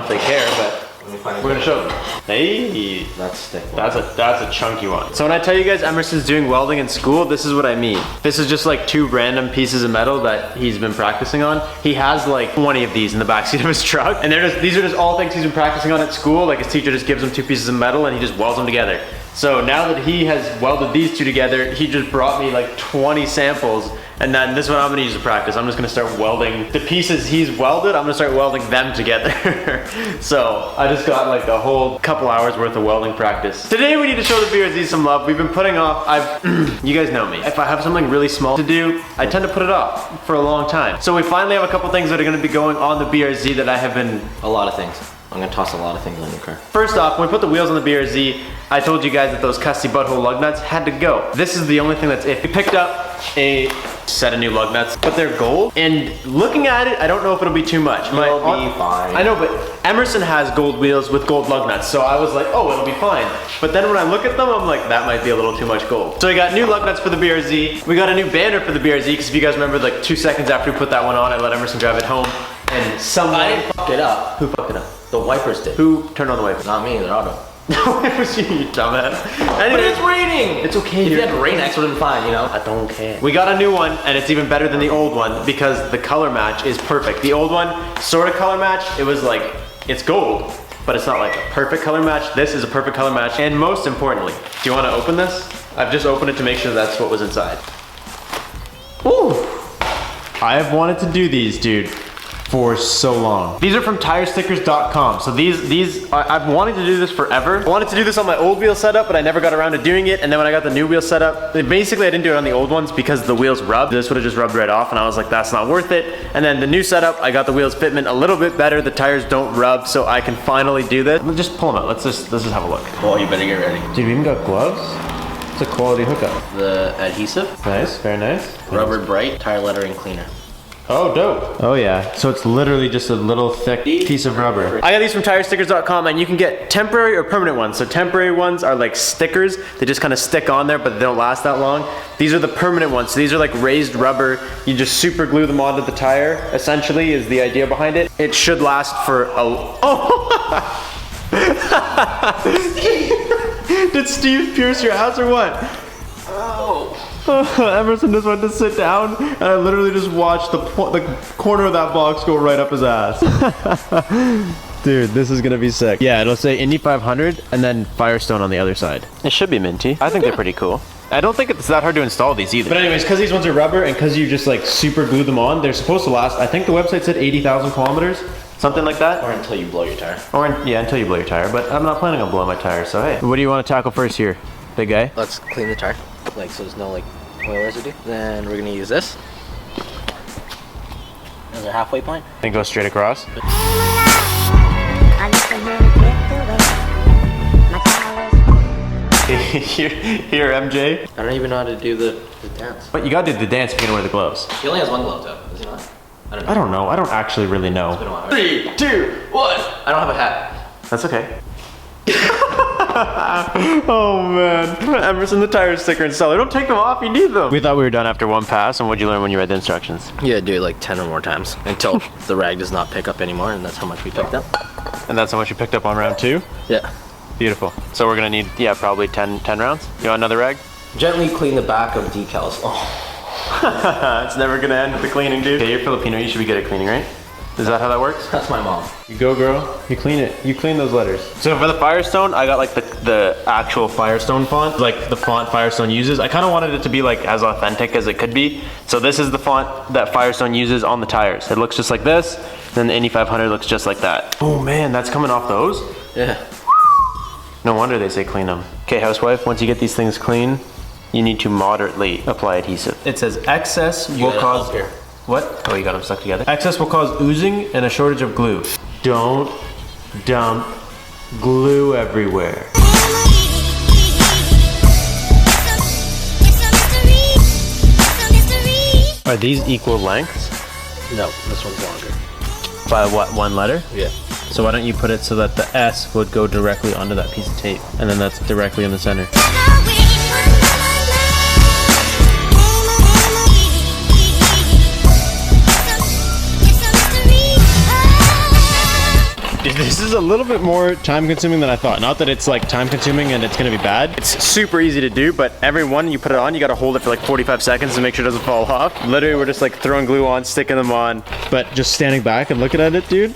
if they care, but we're gonna show them. Hey, that's thick. That's a chunky one. So when I tell you guys Emerson's doing welding in school, this is what I mean. This is just like 2 random pieces of metal that he's been practicing on. He has like 20 of these in the backseat of his truck, and these are just all things he's been practicing on at school. Like his teacher just gives him 2 pieces of metal and he just welds them together. So now that he has welded these 2 together, he just brought me like 20 samples, and then this is what I'm gonna use to practice. I'm just gonna start welding the pieces he's welded. I'm gonna start welding them together. So I just got like a whole couple hours worth of welding practice. Today we need to show the BRZ some love. We've been putting off, you guys know me. If I have something really small to do, I tend to put it off for a long time. So we finally have a couple things that are gonna be going on the BRZ that I have been... A lot of things. I'm gonna toss a lot of things on your car. First off, when we put the wheels on the BRZ, I told you guys that those custy butthole lug nuts had to go. This is the only thing that's it. We picked up a set of new lug nuts, but they're gold. And looking at it, I don't know if it'll be too much. It'll be fine. I know, but Emerson has gold wheels with gold lug nuts, so I was like, oh, it'll be fine. But then when I look at them, I'm like, that might be a little too much gold. So we got new lug nuts for the BRZ. We got a new banner for the BRZ, because if you guys remember, like 2 seconons after we put that one on, I let Emerson drive it home. And someone... I didn't fuck it up. Who fucked it up? The wipers did. Who turned on the wipers? Not me, they're auto. It was you, you dumbass. Anyway, but it's raining! It's okay. If you had rain X would have been fine, you know? I don't care. We got a new one, and it's even better than the old one because the color match is perfect. The old one, sort of color match, it was like, it's gold, but it's not like a perfect color match. This is a perfect color match. And most importantly, do you want to open this? I've just opened it to make sure that's what was inside. Ooh! I have wanted to do these, dude, for so long. These are from TireStickers.com. So I've wanted to do this forever. I wanted to do this on my old wheel setup, but I never got around to doing it. And then when I got the new wheel setup, basically I didn't do it on the old ones because the wheels rubbed. This would have just rubbed right off, and I was like, that's not worth it. And then the new setup, I got the wheels fitment a little bit better. The tires don't rub, so I can finally do this. Let's just pull them out. Let's just have a look. Oh, you better get ready. Dude, we even got gloves. It's a quality hookup. The adhesive. Nice, very nice. Rubber Bright tire lettering cleaner. Oh, dope. Oh yeah, so it's literally just a little thick piece of rubber. I got these from TireStickers.com, and you can get temporary or permanent ones. So temporary ones are like stickers. They just kind of stick on there, but they don't last that long. These are the permanent ones. So these are like raised rubber. You just super glue them onto the tire, essentially, is the idea behind it. It should last for a... Oh! Did Steve pierce your ass or what? Oh. Emerson just went to sit down, and I literally just watched the corner of that box go right up his ass. Dude, this is gonna be sick. Yeah, it'll say Indy 500 and then Firestone on the other side. It should be minty. I think they're pretty cool. I don't think it's that hard to install these either. But anyways, because these ones are rubber and because you just like super glue them on, they're supposed to last, I think the website said 80,000 kilometers. Something like that. Or until you blow your tire. Yeah, until you blow your tire. But I'm not planning on blowing my tire, so hey. What do you want to tackle first here, big guy? Let's clean the tire, like so there's no like oil residue. Then we're gonna use this as our halfway point. Then go straight across. Here, MJ. I don't even know how to do the dance. But you gotta do the dance if you're gonna wear the gloves. He only has one glove though, does he not? I don't know. I don't actually really know. It's been a while. 3, 2, 1. I don't have a hat. That's okay. Oh man. Emerson the tire sticker installer. Don't take them off, you need them. We thought we were done after one pass, and what'd you learn when you read the instructions? Yeah, do it like 10 or more times until the rag does not pick up anymore, and that's how much we picked up. And that's how much you picked up on round 2? Yeah. Beautiful. So we're gonna need, yeah, probably 10 rounds. You want another rag? Gently clean the back of decals. Oh. It's never gonna end with the cleaning, dude. Okay, you're Filipino, you should be good at cleaning, right? Is that how that works? That's my mom. You go, girl. You clean it. You clean those letters. So for the Firestone, I got like the actual Firestone font, like the font Firestone uses. I kind of wanted it to be like as authentic as it could be. So this is the font that Firestone uses on the tires. It looks just like this. Then the Indy 500 looks just like that. Oh man, that's coming off those? Yeah. No wonder they say clean them. Okay, housewife, once you get these things clean, you need to moderately apply adhesive. It says excess will cause... What? Oh, you got them stuck together. Excess will cause oozing and a shortage of glue. Don't dump glue everywhere. Are these equal lengths? No, this one's longer. By what, 1 letter? Yeah. So why don't you put it so that the S would go directly onto that piece of tape, and then that's directly in the center. this is a little bit more time consuming than I thought. Not that it's like time consuming and it's gonna be bad. It's super easy to do, but every one you put it on, you gotta hold it for like 45 seconds to make sure it doesn't fall off. Literally, we're just like throwing glue on, sticking them on, but just standing back and looking at it, dude,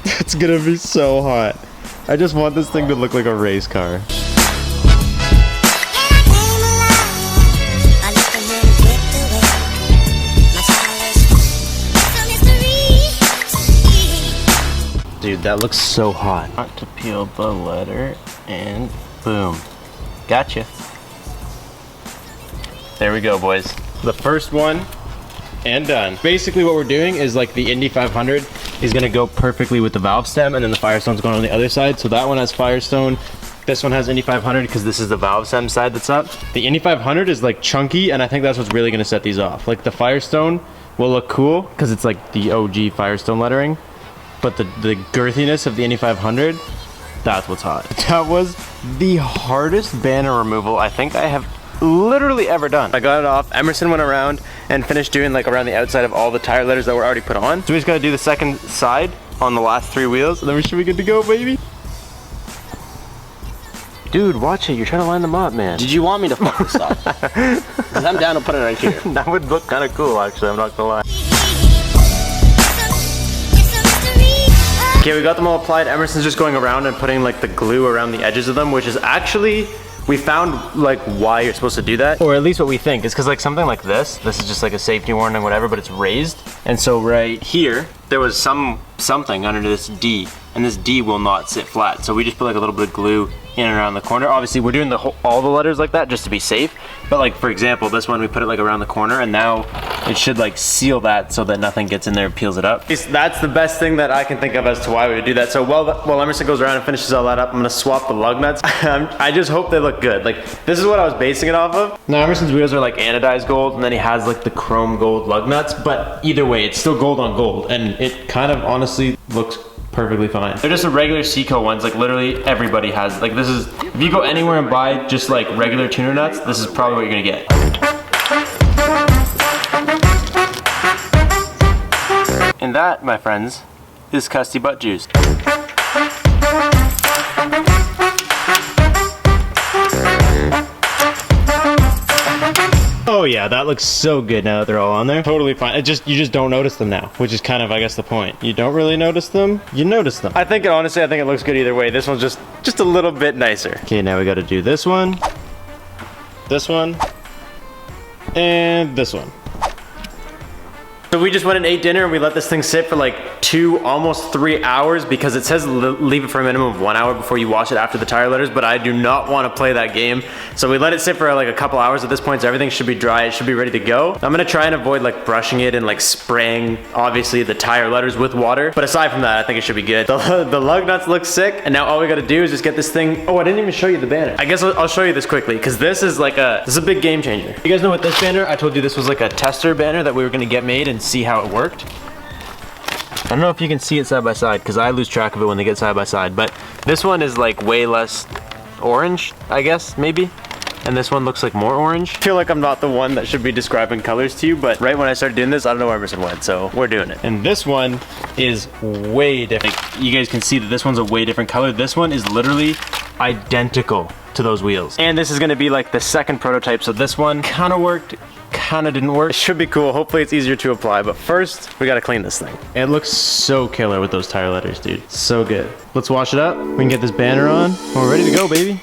it's gonna be so hot. I just want this thing to look like a race car. Dude, that looks so hot. Not to peel the letter, and boom. Gotcha. There we go, boys. The first one, and done. Basically what we're doing is like the Indy 500 is gonna go perfectly with the valve stem, and then the Firestone's going on the other side. So that one has Firestone. This one has Indy 500 because this is the valve stem side that's up. The Indy 500 is like chunky, and I think that's what's really gonna set these off. Like the Firestone will look cool because it's like the OG Firestone lettering. But the girthiness of the Indy 500, that's what's hot. That was the hardest banner removal I think I have literally ever done. I got it off. Emerson went around and finished doing like around the outside of all the tire letters that were already put on. So we just gotta do the second side on the last 3 wheels, and then we should be good to go, baby. Dude, watch it. You're trying to line them up, man. Did you want me to focus up? Because I'm down to put it right here. That would look kind of cool, actually. I'm not gonna lie. Okay, we got them all applied. Emerson's just going around and putting like the glue around the edges of them, which is actually, we found like why you're supposed to do that. Or at least what we think is because like something like this is just like a safety warning, whatever, but it's raised. And so right here, there was something under this D, and this D will not sit flat. So we just put like a little bit of glue in and around the corner. Obviously we're doing all the letters like that just to be safe. But like for example, this one we put it like around the corner, and now it should like seal that so that nothing gets in there and peels it up. That's the best thing that I can think of as to why we would do that. So while Emerson goes around and finishes all that up, I'm gonna swap the lug nuts. I just hope they look good. Like this is what I was basing it off of. Now Emerson's wheels are like anodized gold, and then he has like the chrome gold lug nuts, but either way, it's still gold on gold, and it kind of honestly looks perfectly fine. They're just the regular Seco ones, like literally everybody has. Like this is, if you go anywhere and buy just like regular tuner nuts, this is probably what you're gonna get. And that, my friends, is custy butt juice. Oh yeah, that looks so good now that they're all on there. Totally fine. You just don't notice them now, which is kind of, I guess, the point. You don't really notice them, you notice them. I think it looks good either way. This one's just a little bit nicer. Okay, now we gotta do this one, and this one. So we just went and ate dinner, and we let this thing sit for like 2, almost 3 hours, because it says leave it for a minimum of 1 hour before you wash it after the tire letters, but I do not want to play that game. So we let it sit for like a couple hours at this point, so everything should be dry, it should be ready to go. I'm gonna try and avoid like brushing it and like spraying, obviously, the tire letters with water. But aside from that, I think it should be good. The lug nuts look sick, and now all we gotta do is just get this thing. Oh, I didn't even show you the banner. I guess I'll show you this quickly, because this is a big game changer. You guys know what this banner, I told you this was like a tester banner that we were gonna get made and see how it worked. I don't know if you can see it side by side, because I lose track of it when they get side by side, but this one is like way less orange, I guess, maybe. And this one looks like more orange. I feel like I'm not the one that should be describing colors to you, but right when I started doing this, I don't know where Emerson went, so we're doing it. And this one is way different. You guys can see that this one's a way different color. This one is literally identical to those wheels. And this is gonna be like the second prototype, so this one kind of worked, kind of didn't work. It should be cool. Hopefully it's easier to apply, but first we gotta clean this thing. It looks so killer with those tire letters, dude. So good. Let's wash it up. We can get this banner on. We're ready to go, baby.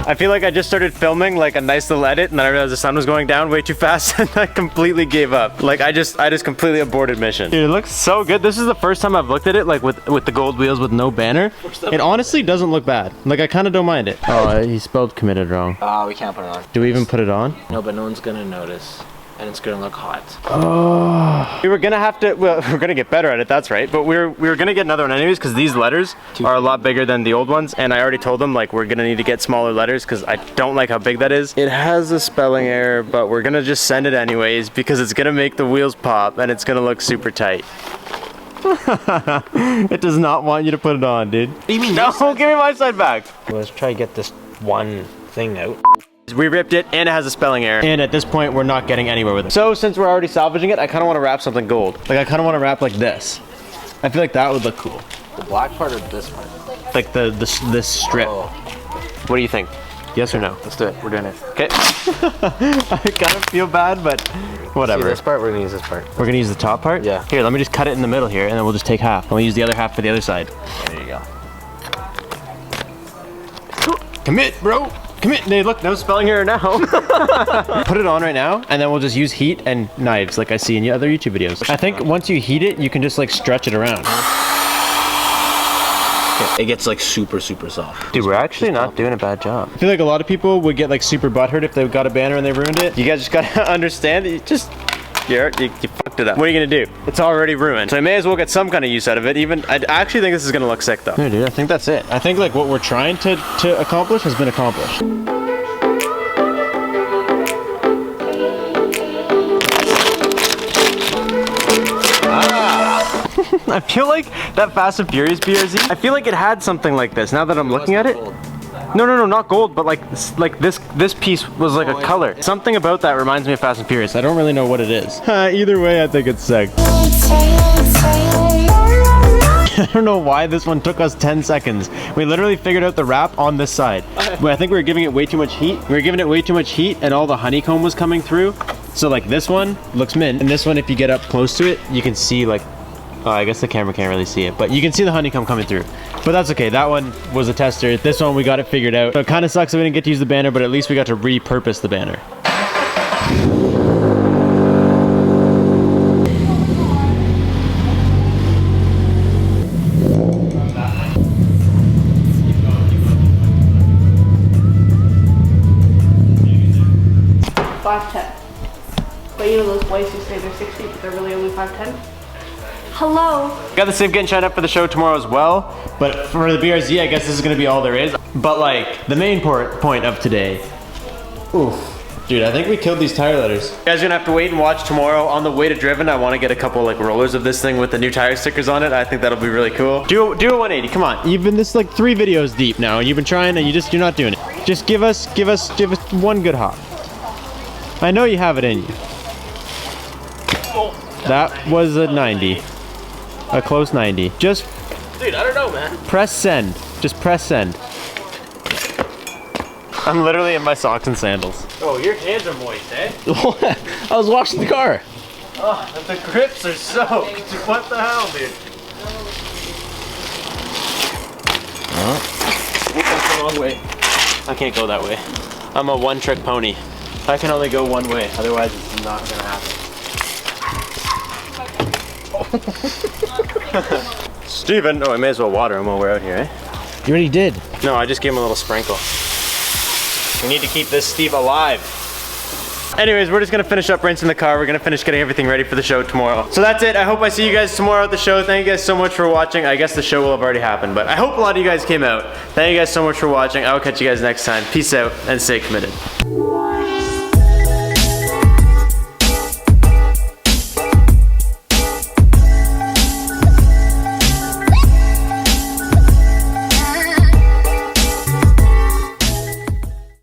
I feel like I just started filming like a nice little edit, and then I realized the sun was going down way too fast, and I completely gave up. Like I just completely aborted mission. Dude, it looks so good. This is the first time I've looked at it like with the gold wheels with no banner. It honestly doesn't look bad. Like I kind of don't mind it. Oh, he spelled committed wrong. We can't put it on. Do we even put it on? No, but no one's gonna notice. and it's gonna look hot. We were gonna have to, well, we're gonna get better at it, that's right. But we were gonna get another one anyways, because these letters are a lot bigger than the old ones. And I already told them, like, we're gonna need to get smaller letters because I don't like how big that is. It has a spelling error, but we're gonna just send it anyways because it's gonna make the wheels pop and it's gonna look super tight. It does not want you to put it on, dude. What do you mean? No, give me my side back. Let's try to get this one thing out. We ripped it and it has a spelling error. And at this point, we're not getting anywhere with it. So since we're already salvaging it, I kind of want to wrap something gold. Like I kind of want to wrap like this. I feel like that would look cool. The black part or this part? Like this strip. Oh. What do you think? Yes or no? Let's do it. We're doing it. Okay. I kind of feel bad, but whatever. See this part? We're gonna use this part. We're gonna use the top part? Yeah. Here, let me just cut it in the middle here, and then we'll just take half. And we'll use the other half for the other side. There you go. Commit, bro. Commit. Hey, look, no spelling error now. Put it on right now, and then we'll just use heat and knives like I see in other YouTube videos. I think once you heat it, you can just like stretch it around. It gets like super soft. Dude, we're actually not doing a bad job. I feel like a lot of people would get like super butthurt if they got a banner and they ruined it. You guys just gotta understand that you fucked it up. What are you gonna do? It's already ruined. So I may as well get some kind of use out of it. Even, I actually think this is gonna look sick though. Yeah, dude, I think that's it. I think like what we're trying to accomplish has been accomplished. I feel like that Fast and Furious BRZ, I feel like it had something like this now that I'm looking at it. No, not gold, but like this piece was like a color. Something about that reminds me of Fast and Furious. I don't really know what it is. Either way, I think it's sick. I don't know why this one took us 10 seconds. We literally figured out the wrap on this side. But I think we were giving it way too much heat. We were giving it way too much heat and all the honeycomb was coming through. So like this one looks mint. And this one, if you get up close to it, you can see like, oh, I guess the camera can't really see it, but you can see the honeycomb coming through. But that's okay, that one was a tester. This one, we got it figured out. So it kind of sucks that we didn't get to use the banner, but at least we got to repurpose the banner. But you know those boys who say they're 60, but they're really only 5'10"? Hello. Got the save getting shined up for the show tomorrow as well. But for the BRZ, I guess this is gonna be all there is. But like, the main point of today, oof. Dude, I think we killed these tire letters. You guys are gonna have to wait and watch tomorrow. On the way to Driven, I wanna get a couple like rollers of this thing with the new tire stickers on it. I think that'll be really cool. Do a 180, come on. You've been this like 3 videos deep now, and you've been trying and you're not doing it. Just give us one good hop. I know you have it in you. That was a 90. A close 90. Just... Dude, I don't know, man. Press send. Just press send. I'm literally in my socks and sandals. Oh, your hands are moist, eh? What? I was washing the car. Oh, the grips are soaked. What the hell, dude? That's the wrong way. I can't go that way. I'm a one-trick pony. I can only go one way, otherwise it's not gonna happen. Steven, oh, I may as well water him while we're out here, eh? You already did. No, I just gave him a little sprinkle. We need to keep this Steve alive. Anyways, we're just gonna finish up rinsing the car. We're gonna finish getting everything ready for the show tomorrow. So that's it. I hope I see you guys tomorrow at the show. Thank you guys so much for watching. I guess the show will have already happened, but I hope a lot of you guys came out. Thank you guys so much for watching. I will catch you guys next time. Peace out and stay committed.